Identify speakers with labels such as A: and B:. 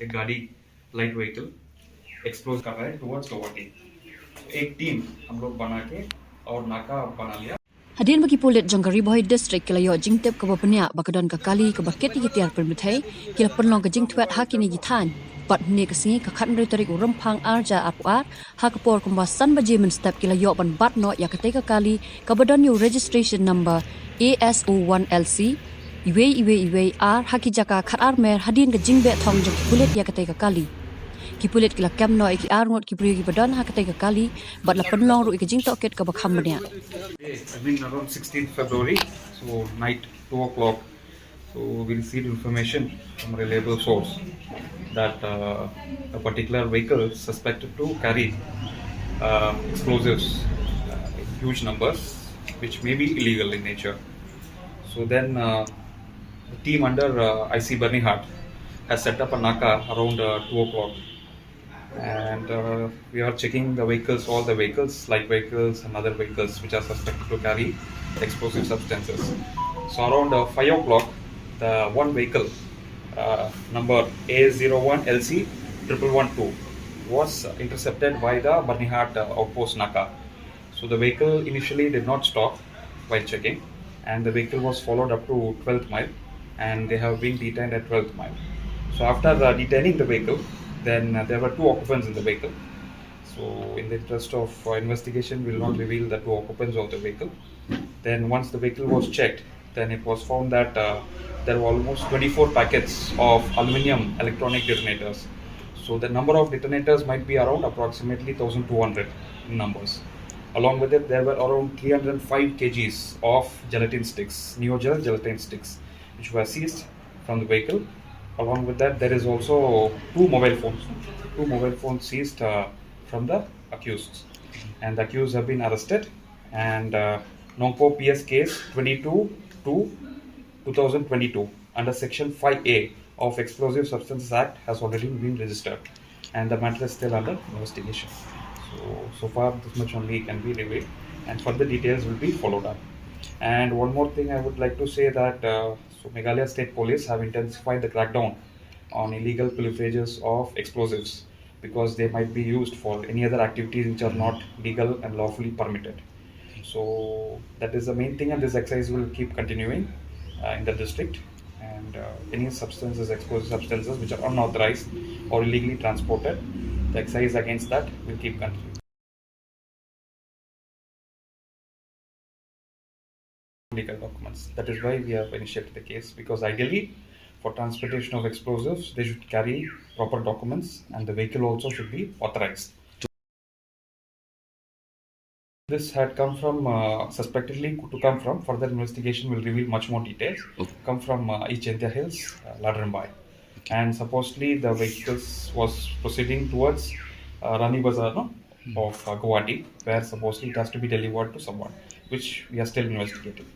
A: a गाड़ी light vehicle एक्सप्लोज कर रहा है टुवर्ड्स गुवाहाटी। एक टीम हम लोग बना के और नाका बना लिया।
B: Hadin bagi Pulit Jonggari Bhoi district kila yo jingtep ke bapenya bakadon ka kali ke baket ki Tiar Pynbthei kila penlong ke jing twet hakini gitan pat ne ke singi ka khan retorik rempang arja apuat hakapor kumbasan baji men step kila yo ban bat no ya ketika kali ka badon yo registration number ASO1LC iwe ar hakijaka khatar mer hadin ke jingbe thong jong Pulit ya ketika kali ki Pulit kila kam no ki arngot ki pri ki badon hakateka kali bat la penlong ru ki jing toket ka bakham banya.
A: Around 16th February, so night 2 o'clock. So we received information from a reliable source that a particular vehicle is suspected to carry explosives in huge numbers, which may be illegal in nature. So then the team under IC Barneyhat has set up a naka around 2 o'clock. And we are checking the vehicles, all the vehicles, light vehicles and other vehicles which are suspected to carry explosive substances. So around 5 o'clock, the one vehicle number A01LC 1112 was intercepted by the Barneyhat outpost Naka. So the vehicle initially did not stop while checking, and the vehicle was followed up to 12th mile, and they have been detained at 12th mile. So after detaining the vehicle, then there were two occupants in the vehicle. So in the interest of investigation, we will not reveal the two occupants of the vehicle. Then once the vehicle was checked, then it was found that there were almost 24 packets of aluminium electronic detonators. So the number of detonators might be around approximately 1200 in numbers. Along with it, there were around 305 kgs of gelatin sticks, neogel gelatin sticks, which were seized from the vehicle. Along with that, there is also two mobile phones seized from the accused, and the accused have been arrested. And Nongpo PS case 22/2022 under Section 5A of Explosive Substances Act has already been registered, and the matter is still under investigation. So far this much only can be revealed, and further details will be followed up. And one more thing I would like to say that so Meghalaya State Police have intensified the crackdown on illegal pilferages of explosives, because they might be used for any other activities which are not legal and lawfully permitted. So that is the main thing, and this exercise will keep continuing in the district. And any substances, explosive substances which are unauthorized or illegally transported, the exercise against that will keep continuing. Legal documents. That is why we have initiated the case, because ideally for transportation of explosives they should carry proper documents, and the vehicle also should be authorized. This had come from suspectedly to come from further investigation will reveal much more details. Come from Pynbthei Hills, Ladrambai, and supposedly the vehicles was proceeding towards Rani Bazaar of Guwahati, where supposedly it has to be delivered to someone, which we are still investigating.